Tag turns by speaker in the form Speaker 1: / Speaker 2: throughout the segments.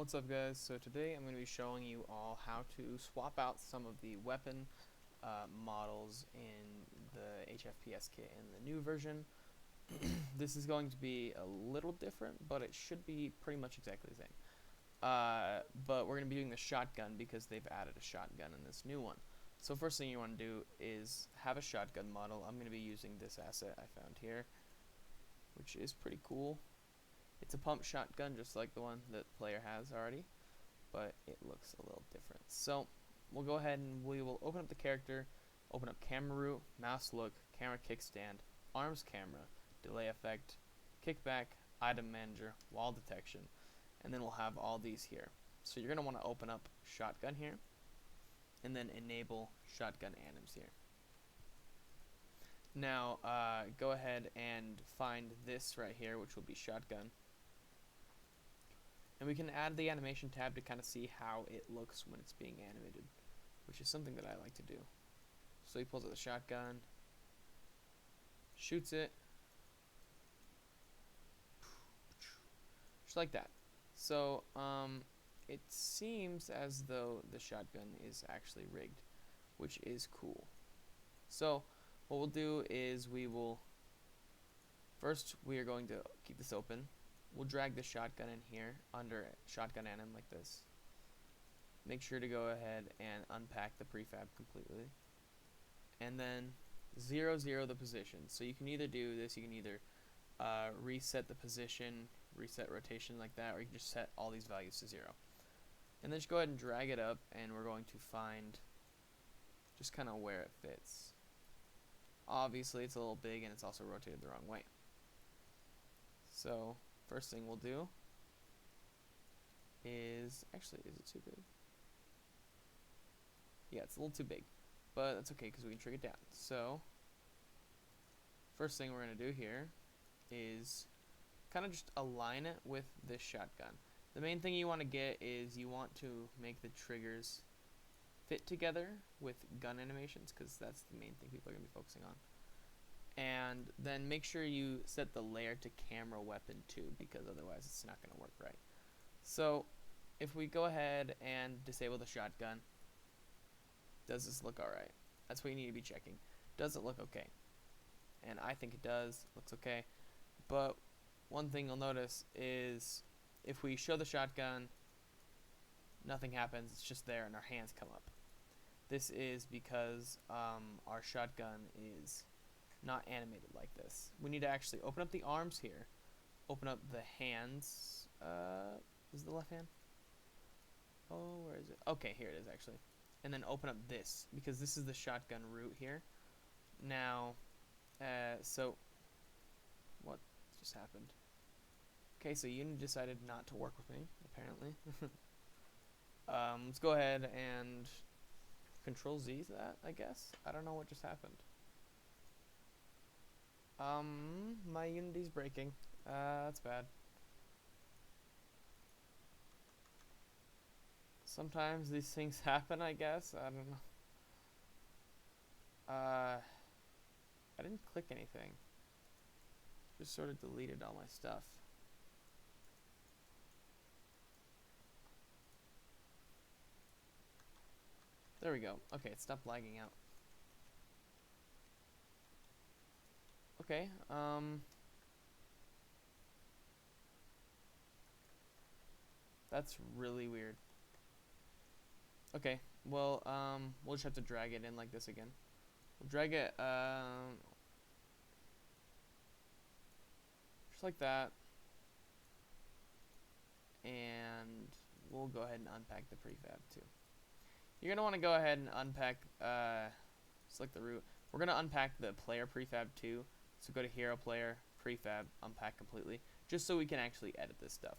Speaker 1: What's up, guys? So today I'm going to be showing you all how to swap out some of the weapon models in the HFPS kit in the new version. This is going to be a little different, but it should be pretty much exactly the same. But we're going to be doing the shotgun because they've added a shotgun in this new one. So first thing you want to do is have a shotgun model. I'm going to be using this asset I found here, which is pretty cool. It's a pump shotgun just like the one that the player has already, but it looks a little different. So we'll go ahead and we will open up the character, open up camera root, mouse look, camera kickstand, arms camera, delay effect, kickback, item manager, wall detection, and then we'll have all these here. So you're going to want to open up shotgun here and then enable shotgun anims here. Now go ahead and find this right here, which will be shotgun. And we can add the animation tab to kind of see how it looks when it's being animated, which is something that I like to do. So he pulls out the shotgun, shoots it, just like that. So it seems as though the shotgun is actually rigged, which is cool. So what we'll do is we are going to keep this open. We'll drag the shotgun in here under shotgun anim like this. Make sure to go ahead and unpack the prefab completely. And then 0, 0 the position. So you can either do this, you can either reset the position, reset rotation like that, or you can just set all these values to 0. And then just go ahead and drag it up, and we're going to find just kind of where it fits. Obviously it's a little big and it's also rotated the wrong way. So first thing we'll do is, actually, is it too big? Yeah, it's a little too big, but that's okay because we can shrink it down. So first thing we're going to do here is kind of just align it with this shotgun. The main thing you want to get is you want to make the triggers fit together with gun animations, because that's the main thing people are going to be focusing on. And then make sure you set the layer to camera weapon too, because otherwise it's not going to work right. So if we go ahead and disable the shotgun, does this look alright? That's what you need to be checking. Does it look okay? And I think it does. Looks okay. But one thing you'll notice is if we show the shotgun, nothing happens. It's just there and our hands come up. This is because our shotgun is not animated like this. We need to actually open up the arms here, open up the hands. Is the left hand? Oh, where is it? Okay, here it is actually. And then open up this, because this is the shotgun root here. Now, so what just happened? Okay, so Unity decided not to work with me, apparently. Let's go ahead and Control Z that, I guess. I don't know what just happened. My Unity's breaking. That's bad. Sometimes these things happen, I guess. I don't know. I didn't click anything. Just sort of deleted all my stuff. There we go. Okay, it stopped lagging out. Okay, that's really weird. Okay, well, we'll just have to drag it in like this again. We'll drag it, just like that. And we'll go ahead and unpack the prefab too. You're gonna want to go ahead and unpack, select the root. We're gonna unpack the player prefab too. So go to hero player, prefab, unpack completely, just so we can actually edit this stuff.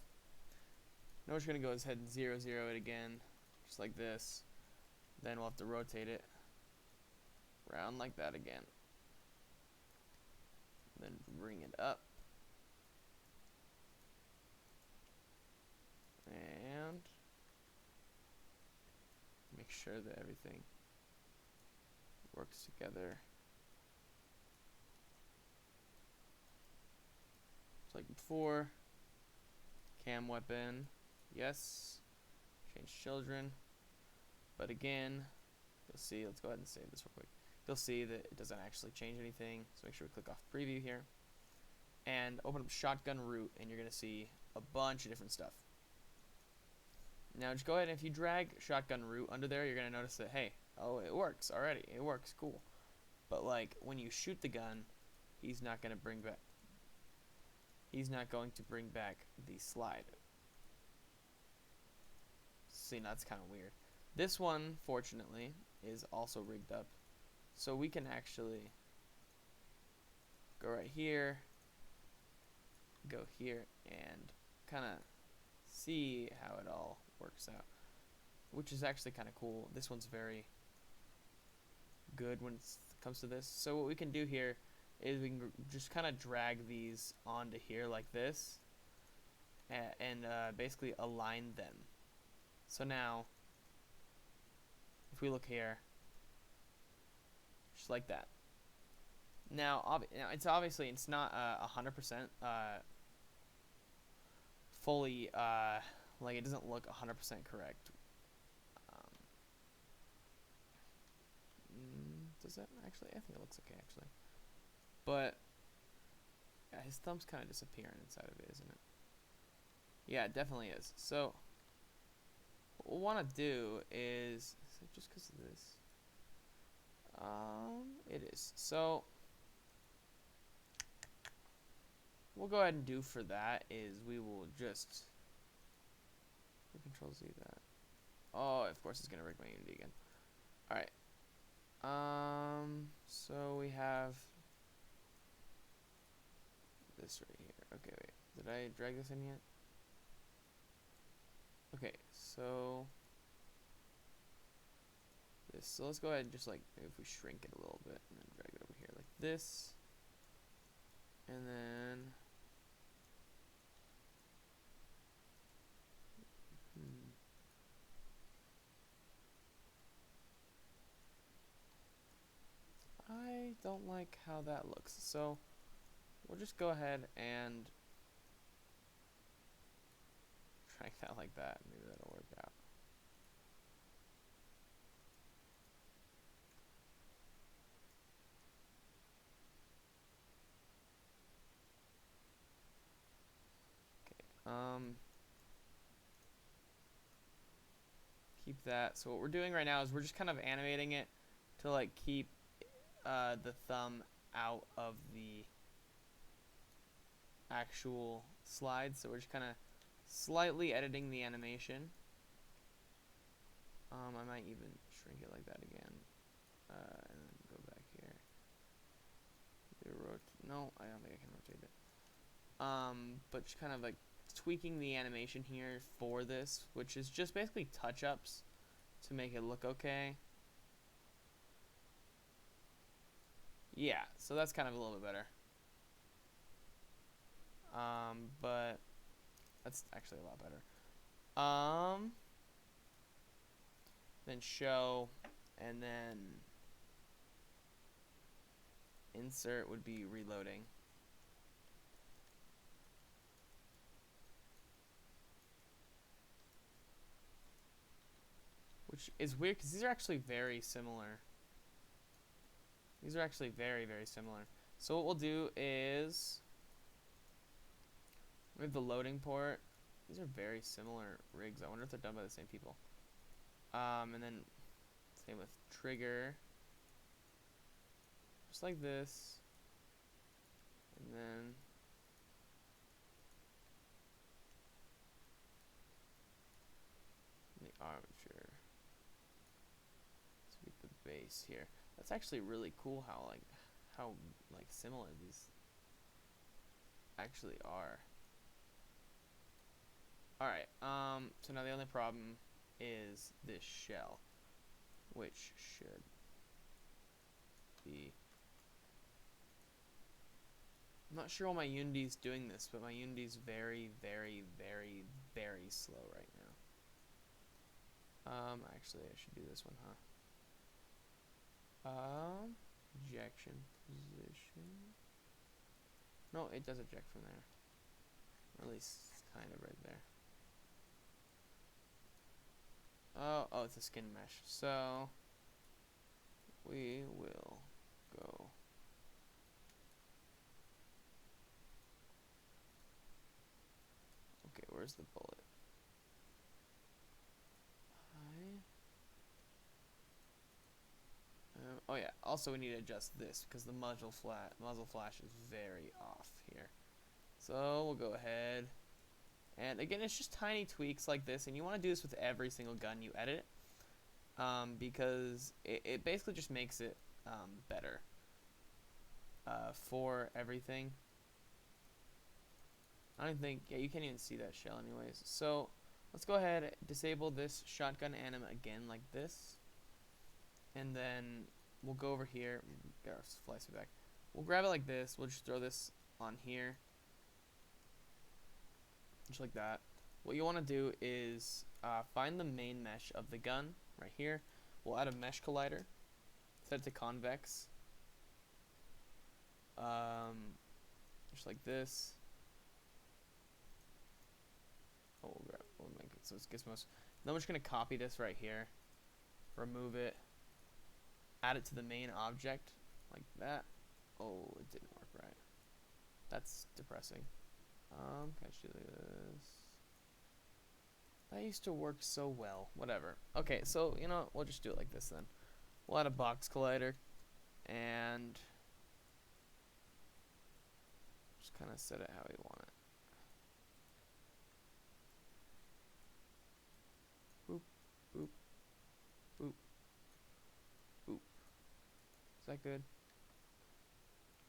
Speaker 1: Now we're just gonna go ahead and 0, 0 it again, just like this. Then we'll have to rotate it around like that again. Then bring it up. And make sure that everything works together. Just like before. Cam weapon. Yes. change children. But again, you'll see, let's go ahead and save this real quick. You'll see that it doesn't actually change anything. So make sure we click off preview here. And open up shotgun root, and you're going to see a bunch of different stuff. Now just go ahead and if you drag shotgun root under there, you're going to notice that, hey, oh, it works already. It works, cool. But like when you shoot the gun, he's not going to bring back the slide. See, that's kind of weird. This one, fortunately, is also rigged up. So we can actually go right here, go here, and kind of see how it all works out, which is actually kind of cool. This one's very good when it comes to this. So what we can do here is we can just kind of drag these onto here like this, and basically align them. So now, if we look here, just like that. Now it's obviously it's not 100% fully like it doesn't look 100% correct. Does that actually? I think it looks okay actually. But yeah, his thumb's kind of disappearing inside of it, isn't it? Yeah, it definitely is. So what we'll want to do is it just because of this? It is. So we'll go ahead and do for that is we will just Control Z that. Oh, of course it's gonna rig my Unity again. All right. So we have this right here. Okay, wait. Did I drag this in yet? Okay, so this. So let's go ahead and just like maybe if we shrink it a little bit and then drag it over here like this, and then I don't like how that looks. So we'll just go ahead and drag that like that. Maybe that'll work out. Keep that. So what we're doing right now is we're just kind of animating it to like keep the thumb out of the actual slide. So we're just kind of slightly editing the animation. I might even shrink it like that again, and then go back here. No, I don't think I can rotate it. But just kind of like tweaking the animation here for this, which is just basically touch-ups to make it look okay. Yeah, so that's kind of a little bit better. But that's actually a lot better. Then show, and then insert would be reloading. Which is weird because these are actually very similar. These are actually very, very similar. So what we'll do is we have the loading port. These are very similar rigs. I wonder if they're done by the same people. And then same with trigger. Just like this. And then the armature. Let's get the base here. That's actually really cool how similar these actually are. Alright, so now the only problem is this shell, which should be... I'm not sure why my Unity's doing this, but my Unity's very, very, very, very slow right now. Actually, I should do this one, huh? Ejection position. No, it does eject from there. Or at least kind of right there. Oh, it's a skin mesh. So we will go. Okay, where's the bullet? Oh yeah. Also, we need to adjust this because the muzzle flash is very off here. So we'll go ahead, and again, it's just tiny tweaks like this, and you want to do this with every single gun you edit, because it basically just makes it better for everything. I don't think, yeah, you can't even see that shell anyways. So let's go ahead and disable this shotgun anim again like this, and then we'll go over here, get our slice back. We'll grab it like this. We'll just throw this on here, just like that. What you want to do is find the main mesh of the gun right here. We'll add a mesh collider, set it to convex, just like this. Oh, we'll make it so it's gizmos. Then we're just gonna copy this right here, remove it, add it to the main object like that. Oh, it didn't work right. That's depressing. Can I just do this? That used to work so well. Whatever. Okay, so you know, we'll just do it like this then. We'll add a box collider and just kind of set it how we want it. Boop, boop, boop, boop. Is that good?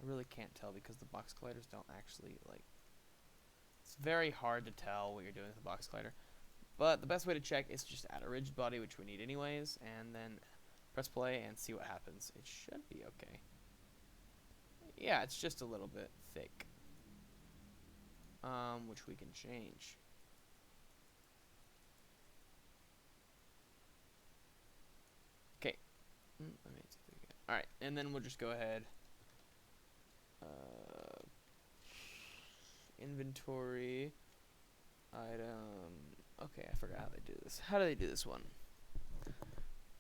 Speaker 1: I really can't tell because the box colliders don't actually, like, it's very hard to tell what you're doing with the box collider. But the best way to check is just add a rigid body, which we need anyways, and then press play and see what happens. It should be okay. Yeah, it's just a little bit thick, which we can change. Okay. Let me take that again. All right, and then we'll just go ahead. Inventory item. Okay, I forgot how they do this. How do they do this one?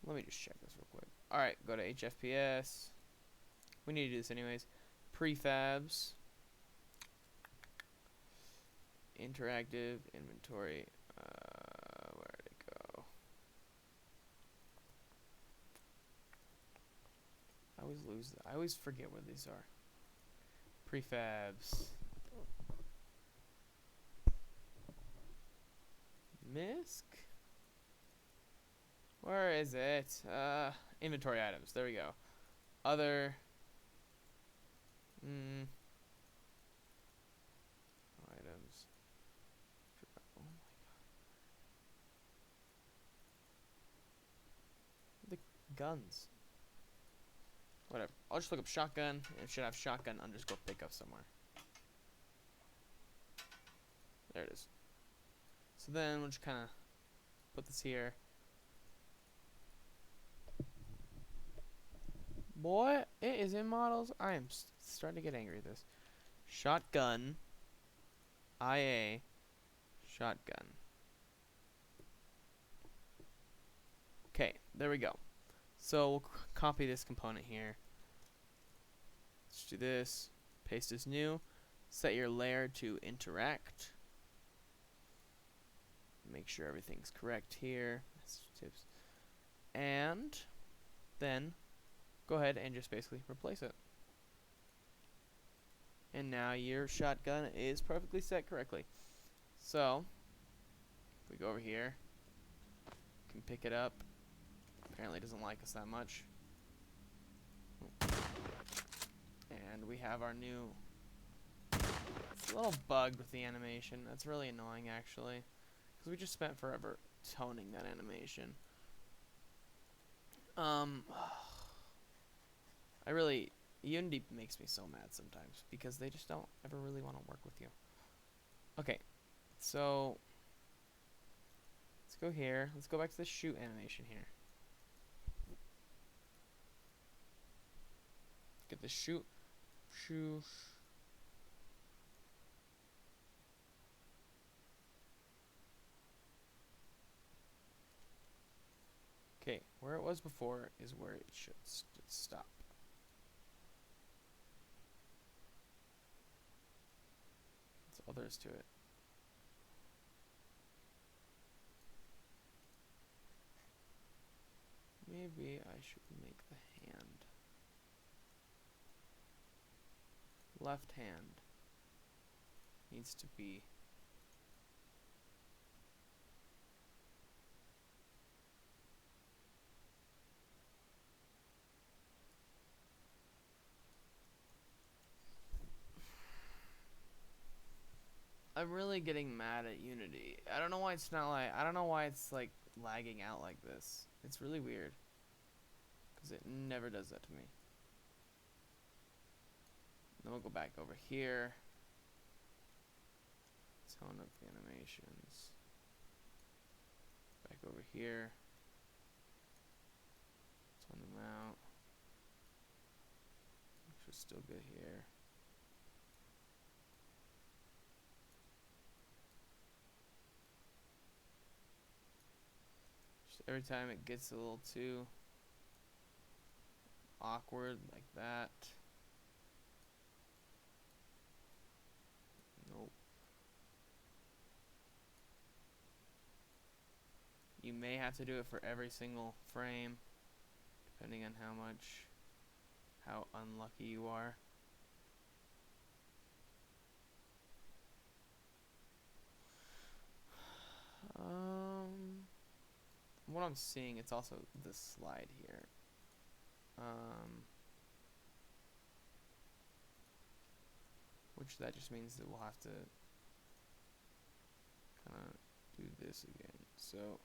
Speaker 1: Let me just check this real quick. Alright, go to HFPS. We need to do this anyways. Prefabs. Interactive inventory. Where did it go? I always lose. I always forget where these are. Prefabs. MISC? Where is it? Inventory items. There we go. Other. Items. Oh my god. The guns. Whatever. I'll just look up shotgun. It should have shotgun underscore pickup somewhere. There it is. So then we'll just kind of put this here. Boy, it is in models. I am starting to get angry at this. Shotgun. IA. Shotgun. Okay, there we go. So we'll copy this component here. Let's do this. Paste as new. Set your layer to interact. Make sure everything's correct here. Tips. And then go ahead and just basically replace it. And now your shotgun is perfectly set correctly. So if we go over here, we can pick it up. Apparently it doesn't like us that much. And we have our new. It's a little bugged with the animation. That's really annoying actually, because we just spent forever toning that animation. Unity makes me so mad sometimes because they just don't ever really want to work with you. Okay, so let's go here. Let's go back to the shoot animation here. Get the shoot. Okay, where it was before is where it should stop. That's all there is to it. Maybe I should make the hand. Left hand needs to be I'm really getting mad at Unity. I don't know why it's not like I don't know why it's like lagging out like this. It's really weird. Cuz it never does that to me. Then we'll go back over here. Tone up the animations. Back over here. Tone them out. Which is still good here. Just every time it gets a little too awkward like that. Nope. You may have to do it for every single frame, depending on how unlucky you are. What I'm seeing, it's also this slide here. Which that just means that we'll have to kind of do this again. So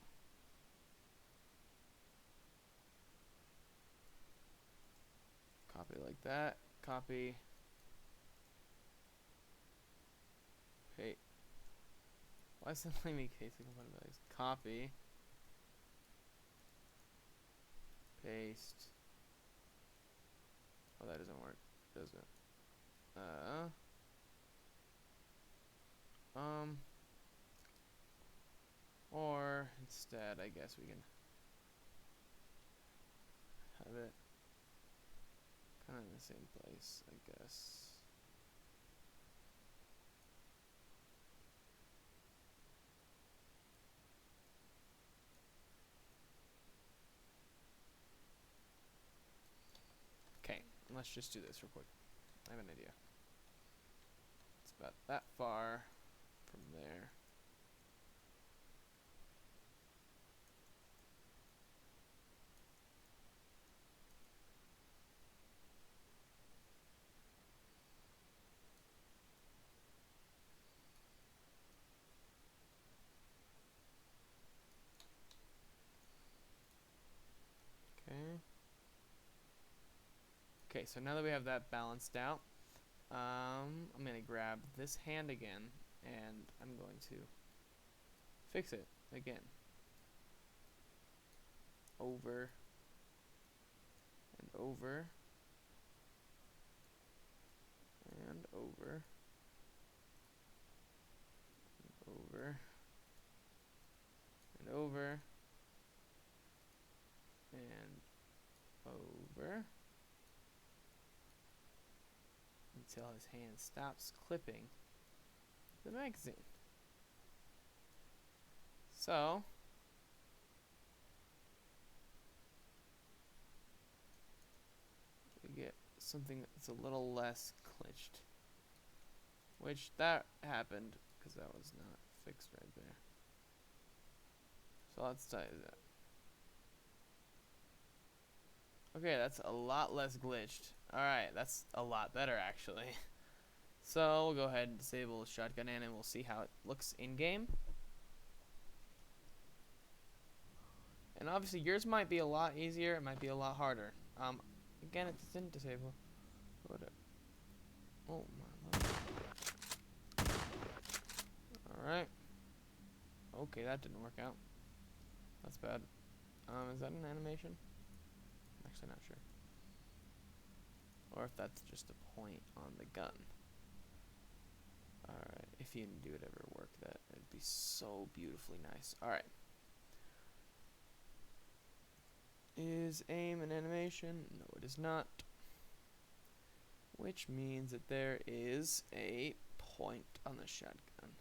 Speaker 1: copy like that, copy, paste. Why is it letting me case the compatibilities? Copy, paste. Oh, that doesn't work, does it? Or instead, I guess we can have it kind of in the same place, I guess. Okay, let's just do this real quick. I have an idea. It's about that far from there. Okay. Okay, so now that we have that balanced out, I'm going to grab this hand again, and I'm going to fix it again. Over and over and over and over and over and over until his hand stops clipping the magazine. So we get something that's a little less glitched, which that happened because that was not fixed right there. So let's try that. Okay, that's a lot less glitched. Alright, that's a lot better actually. So we'll go ahead and disable the shotgun and we'll see how it looks in game. And obviously yours might be a lot easier, it might be a lot harder. Again, it didn't disable. Oh my lord. Alright. Okay, that didn't work out. That's bad. Is that an animation? I'm actually not sure. Or if that's just a point on the gun. Alright, if Unity would ever work that, it'd be so beautifully nice. Alright. Is aim an animation? No, it is not. Which means that there is a point on the shotgun.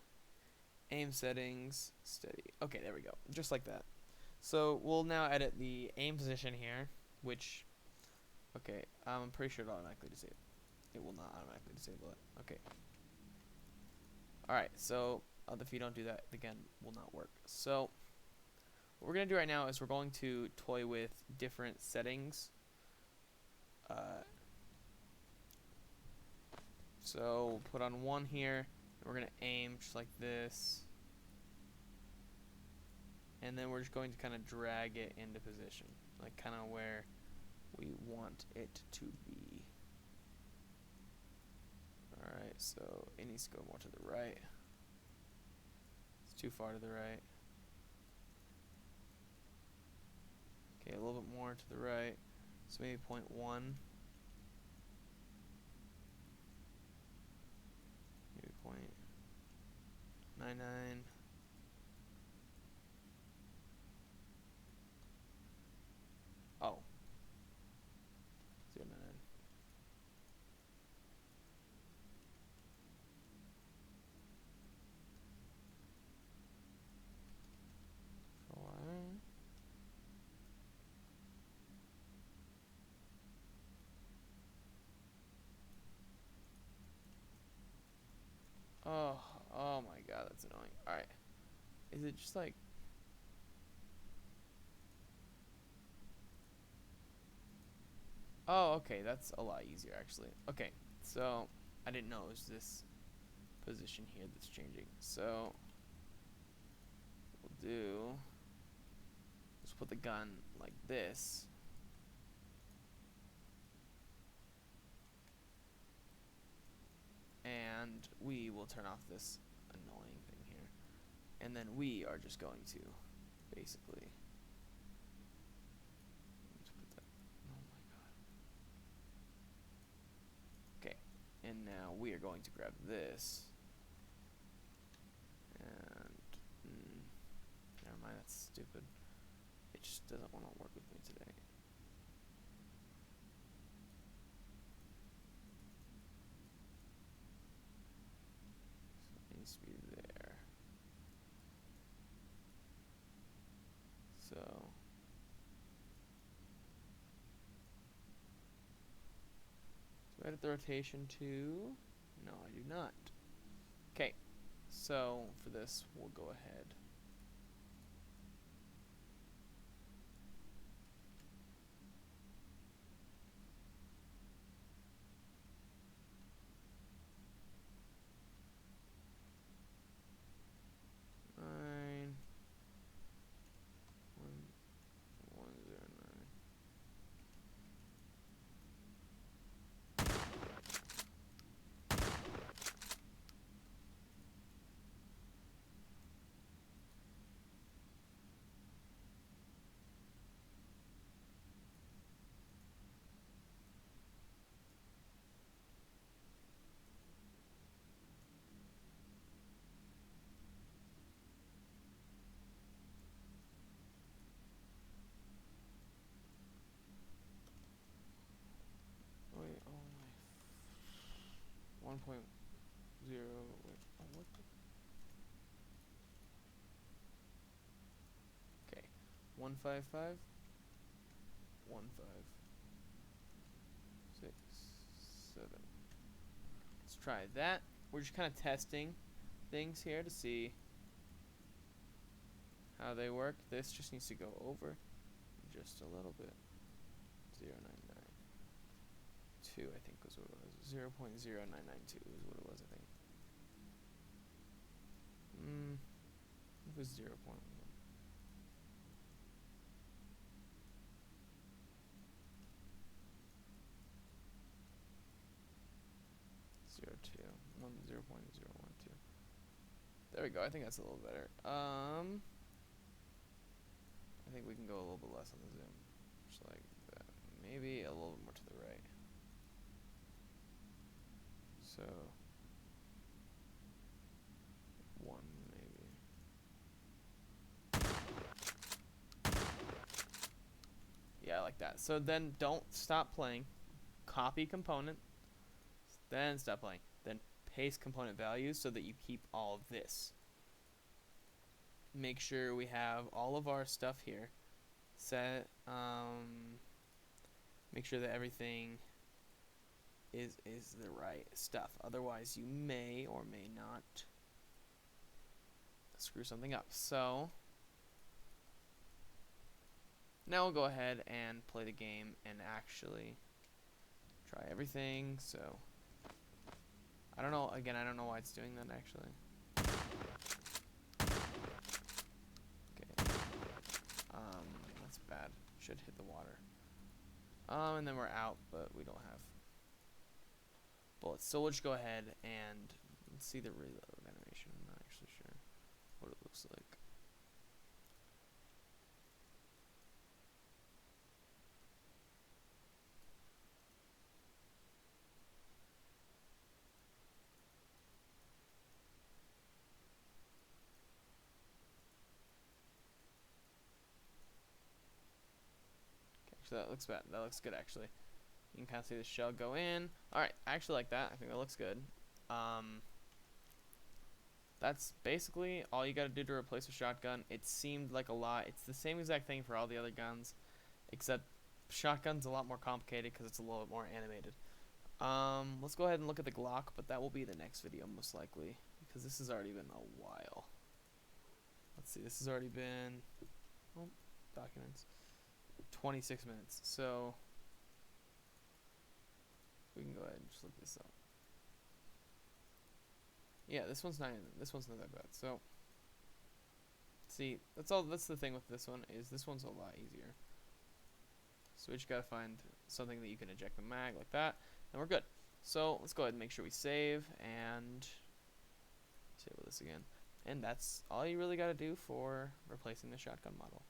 Speaker 1: Aim settings, steady. Okay, there we go. Just like that. So we'll now edit the aim position here, which, okay, I'm pretty sure it'll automatically disable. It will not automatically disable it. Okay. Alright, so if you don't do that, again, will not work. So what we're going to do right now is we're going to toy with different settings. So we'll put on 1 here, and we're going to aim just like this. And then we're just going to kind of drag it into position, like kind of where we want it to be. Alright, so it needs to go more to the right. It's too far to the right. Okay, a little bit more to the right. So maybe 0.1. Maybe 0.99. Oh. 0.99. Oh my god, that's annoying. Alright. Is it just like... Oh, okay, that's a lot easier actually. Okay, so I didn't know it was this position here that's changing. So we'll do... Let's put the gun like this. And we will turn off this annoying thing here. And then we are just going to basically... Let's put that... Oh my god. Okay. And now we are going to grab this. And... never mind, that's stupid. It just doesn't want to work with me today. Needs to be there. So edit the rotation to... No, I do not. Okay, so for this we'll go ahead. Wait, oh my. 1.0. Wait, oh, what the? Okay. 155. 1, 5. 6, 7. Let's try that. We're just kind of testing things here to see how they work. This just needs to go over just a little bit. 0.992, I think was what it was. 0.0992 is what it was, I think. It was 0.1. 0.012. There we go. I think that's a little better. I think we can go a little bit less on the zoom, just like that. Maybe a little bit more to the right. So 1 maybe. Yeah, so then don't stop playing. Copy component, then stop playing. Then paste component values so that you keep all of this. Make sure we have all of our stuff here set. Make sure that everything is the right stuff. Otherwise, you may or may not screw something up. So now we'll go ahead and play the game and actually try everything. So I don't know. Again, I don't know why it's doing that actually. Okay. That's bad. Should hit the water. And then we're out, but we don't have bullets. So we'll just go ahead and see the reload animation. I'm not actually sure what it looks like. So that looks bad. That looks good actually. You can kind of see the shell go in. Alright, I actually like that. I think that looks good. That's basically all you gotta do to replace a shotgun. It seemed like a lot. It's the same exact thing for all the other guns, except shotgun's a lot more complicated because it's a little bit more animated. Let's go ahead and look at the Glock, but that will be the next video most likely, because this has already been a while. Let's see, this has already been, oh, documents. 26 minutes, so we can go ahead and just look this up. Yeah, this one's not that bad. So see, that's the thing with this one, is this one's a lot easier. So we just gotta find something that you can eject the mag like that, and we're good. So let's go ahead and make sure we save and save with this again. And that's all you really gotta do for replacing the shotgun model.